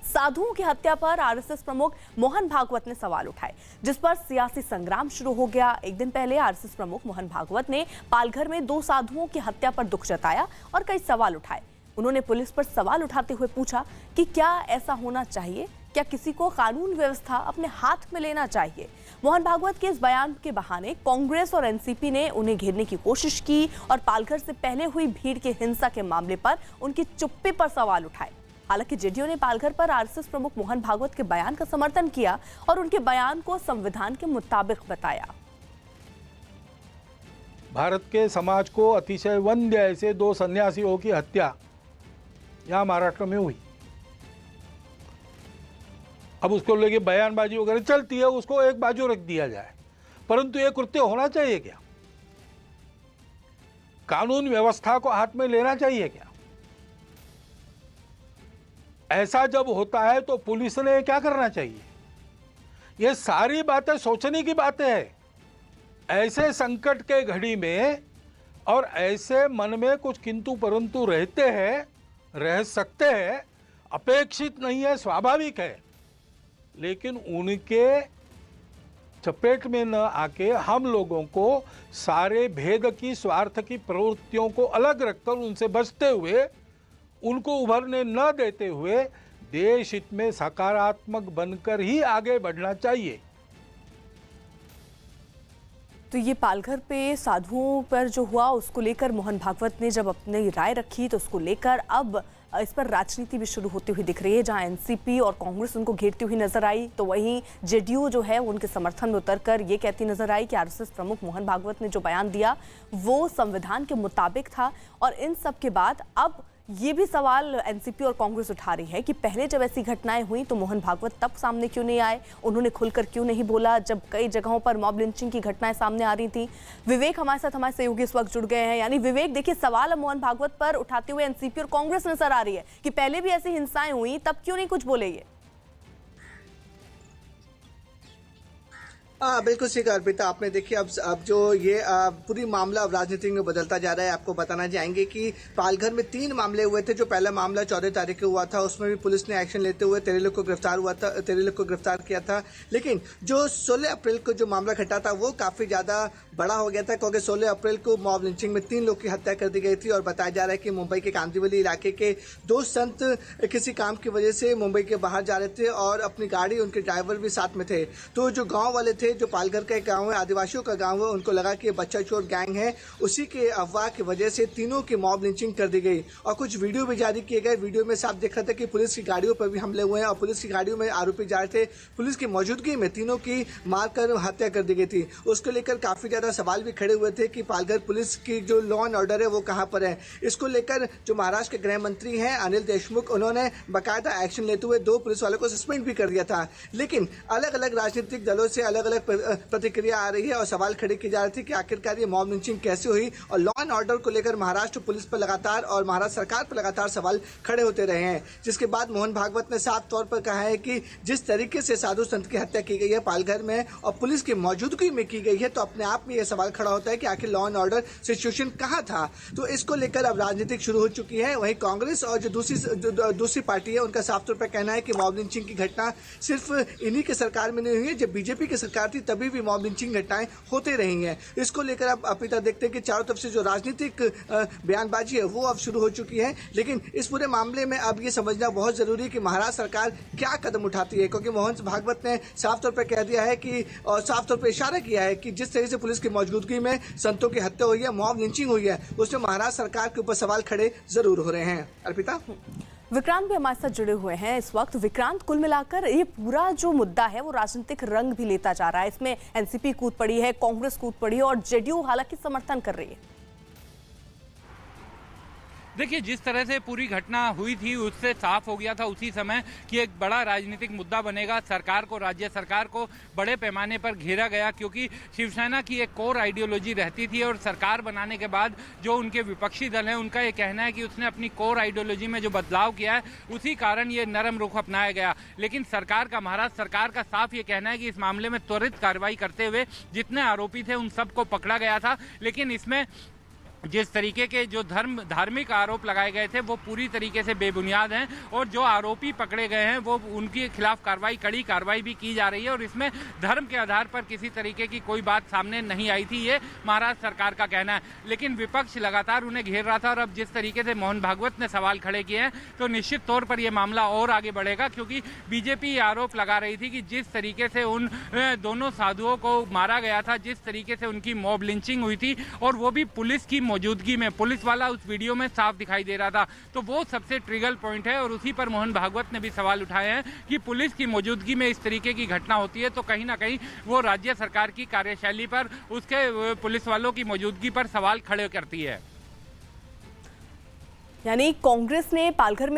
साधुओं की हत्या पर आरएसएस प्रमुख मोहन भागवत ने सवाल उठाए, जिस पर सियासी संग्राम शुरू हो गया। एक दिन पहले आरएसएस प्रमुख मोहन भागवत ने पालघर में 2 साधुओं की हत्या पर दुख जताया और कई सवाल उठाए। उन्होंने पुलिस पर सवाल उठाते हुए पूछा कि क्या ऐसा होना चाहिए, क्या किसी को कानून व्यवस्था अपने हाथ में लेना चाहिए। मोहन भागवत के इस बयान के बहाने कांग्रेस और एनसीपी ने उन्हें घेरने की कोशिश की और पालघर से पहले हुई भीड़ की हिंसा के मामले पर उनकी चुप्पी पर सवाल उठाए। हालांकि जेडीयू ने पालघर पर आरएसएस प्रमुख मोहन भागवत के बयान का समर्थन किया और उनके बयान को संविधान के मुताबिक बताया। भारत के समाज को अतिशय वंद्य ऐसे 2 सन्यासियों की हत्या यहाँ महाराष्ट्र में हुई। अब उसको लेके बयानबाजी वगैरह चलती है, उसको एक बाजू रख दिया जाए, परंतु ये कृत्य होना चाहिए क्या? कानून व्यवस्था को हाथ में लेना चाहिए क्या? ऐसा जब होता है तो पुलिस ने क्या करना चाहिए? ये सारी बातें सोचने की बातें हैं। ऐसे संकट के घड़ी में और ऐसे मन में कुछ किंतु परंतु रहते हैं, रह सकते हैं, अपेक्षित नहीं है, स्वाभाविक है, लेकिन उनके चपेट में न आके हम लोगों को सारे भेद की, स्वार्थ की प्रवृत्तियों को अलग रखकर उनसे बचते हुए, उनको उभरने न देते हुए देश हित में सकारात्मक बनकर ही आगे बढ़ना चाहिए। तो ये पालघर पे साधुओं पर जो हुआ उसको लेकर मोहन भागवत ने जब अपनी राय रखी तो उसको लेकर अब इस पर राजनीति भी शुरू होती हुई दिख रही है। जहां एनसीपी और कांग्रेस उनको घेरती हुई नजर आई तो वहीं जेडीयू जो है उनके समर्थन में उतरकर ये कहती नजर आई कि आरएसएस प्रमुख मोहन भागवत ने जो बयान दिया वो संविधान के मुताबिक था। और इन सब के बाद अब ये भी सवाल एनसीपी और कांग्रेस उठा रही है कि पहले जब ऐसी घटनाएं हुई तो मोहन भागवत तब सामने क्यों नहीं आए, उन्होंने खुलकर क्यों नहीं बोला जब कई जगहों पर मॉब लिंचिंग की घटनाएं सामने आ रही थी। विवेक हमारे साथ, हमारे सहयोगी इस वक्त जुड़ गए हैं। यानी विवेक, देखिए सवाल मोहन भागवत पर उठाते हुए एनसीपी और कांग्रेस नजर आ रही है कि पहले भी ऐसी हिंसाएं हुई तब क्यों नहीं कुछ बोले ये। हाँ बिल्कुल सही कहा अर्पिता आपने। देखिए अब जो ये पूरी मामला अब राजनीति में बदलता जा रहा है। आपको बताना चाहेंगे कि पालघर में 3 मामले हुए थे। जो पहला मामला 14 तारीख को हुआ था उसमें भी पुलिस ने एक्शन लेते हुए 13 लोग को गिरफ्तार किया था। लेकिन जो 16 अप्रैल को जो मामला घटा था वो काफ़ी ज़्यादा बड़ा हो गया था, क्योंकि 16 अप्रैल को मॉब लिंचिंग में 3 लोग की हत्या कर दी गई थी। और बताया जा रहा है कि मुंबई के कांदिवली इलाके के 2 संत किसी काम की वजह से मुंबई के बाहर जा रहे थे और अपनी गाड़ी, उनके ड्राइवर भी साथ में थे। तो जो गाँव वाले थे, जो पालघर का एक गांव है, आदिवासियों का गांव है, उनको लगा कि ये बच्चा चोर गैंग है। उसी के अफवाह की वजह से तीनों की मॉब लिंचिंग कर दी गई और कुछ वीडियो भी जारी किए गए। वीडियो में साफ दिख रहा था कि पुलिस की गाड़ियों पर भी हमले हुए हैं और पुलिस की गाड़ियों में आरोपी जा रहे थे। पुलिस की मौजूदगी में तीनों की मारकर हत्या कर दी गई थी। उसको लेकर काफी ज्यादा सवाल भी खड़े हुए थे कि पालघर पुलिस की जो लॉ एंड ऑर्डर है वो कहाँ पर है। इसको लेकर जो महाराष्ट्र के गृह मंत्री हैं अनिल देशमुख, उन्होंने बाकायदा एक्शन लेते हुए 2 पुलिस वालों को सस्पेंड भी कर दिया था। लेकिन अलग अलग राजनीतिक दलों से अलग अलग प्रतिक्रिया आ रही है और सवाल खड़े किए जा रहे थे कि आखिरकार ये मॉब लिंचिंग कैसे हुई। और लॉ एंड ऑर्डर को लेकर महाराष्ट्र पुलिस पर लगातार और महाराष्ट्र सरकार पर लगातार सवाल खड़े होते रहे हैं। जिसके बाद मोहन भागवत ने साफ तौर पर कहा है कि जिस तरीके से साधु संत की हत्या की गई है पालघर में और पुलिस की मौजूदगी में की गई है, तो अपने आप में यह सवाल खड़ा होता है कि आखिर लॉ एंड ऑर्डर सिचुएशन कहाँ था। तो इसको लेकर अब राजनीतिक शुरू हो चुकी है। वहीं कांग्रेस और जो दूसरी पार्टी है उनका साफ तौर पर कहना है कि मॉब लिंचिंग की घटना सिर्फ इन्हीं के सरकार में नहीं हुई है, जब बीजेपी की सरकार थी तभी भी मॉब लिंचिंग घटनाएं होते रही हैं। इसको लेकर अब अपिता देखते हैं कि चारों तरफ से जो राजनीतिक बयानबाजी है वो अब शुरू हो चुकी है। लेकिन इस पूरे मामले में अब ये समझना बहुत जरूरी है कि महाराष्ट्र सरकार क्या कदम उठाती है, क्योंकि मोहन भागवत ने साफ तौर पर कह दिया है कि और साफ तौर पर इशारा किया है कि जिस तरह से पुलिस की मौजूदगी में संतों की हत्या हुई है, मॉब लिंचिंग हुई है, उसमें महाराष्ट्र सरकार के ऊपर सवाल खड़े जरूर हो रहे हैं। अर्पिता, विक्रांत भी हमारे साथ जुड़े हुए हैं इस वक्त। विक्रांत, कुल मिलाकर ये पूरा जो मुद्दा है वो राजनीतिक रंग भी लेता जा रहा है। इसमें एनसीपी कूद पड़ी है, कांग्रेस कूद पड़ी है और जेडीयू हालांकि समर्थन कर रही है। देखिए, जिस तरह से पूरी घटना हुई थी उससे साफ हो गया था उसी समय कि एक बड़ा राजनीतिक मुद्दा बनेगा। सरकार को, राज्य सरकार को बड़े पैमाने पर घेरा गया, क्योंकि शिवसेना की एक कोर आइडियोलॉजी रहती थी और सरकार बनाने के बाद जो उनके विपक्षी दल हैं उनका ये कहना है कि उसने अपनी कोर आइडियोलॉजी में जो बदलाव किया है उसी कारण ये नरम रुख अपनाया गया। लेकिन सरकार का, महाराष्ट्र सरकार का साफ ये कहना है कि इस मामले में त्वरित कार्रवाई करते हुए जितने आरोपी थे उन सबको पकड़ा गया था। लेकिन इसमें जिस तरीके के जो धार्मिक आरोप लगाए गए थे वो पूरी तरीके से बेबुनियाद हैं और जो आरोपी पकड़े गए हैं वो उनके खिलाफ कड़ी कार्रवाई भी की जा रही है और इसमें धर्म के आधार पर किसी तरीके की कोई बात सामने नहीं आई थी, ये महाराष्ट्र सरकार का कहना है। लेकिन विपक्ष लगातार उन्हें घेर रहा था और अब जिस तरीके से मोहन भागवत ने सवाल खड़े किए हैं तो निश्चित तौर पर यह मामला और आगे बढ़ेगा, क्योंकि बीजेपी आरोप लगा रही थी कि जिस तरीके से उन दोनों साधुओं को मारा गया था, जिस तरीके से उनकी मॉब लिंचिंग हुई थी और वो भी पुलिस की मौजूदगी में, पुलिस वाला उस वीडियो में साफ दिखाई दे रहा था, तो वो सबसे ट्रिगर पॉइंट है। और उसी पर मोहन भागवत ने भी सवाल उठाए हैं कि पुलिस की मौजूदगी में इस तरीके की घटना होती है तो कहीं ना कहीं वो राज्य सरकार की कार्यशैली पर, उसके पुलिस वालों की मौजूदगी पर सवाल खड़े करती है। यानी कांग्रेस ने पालघर में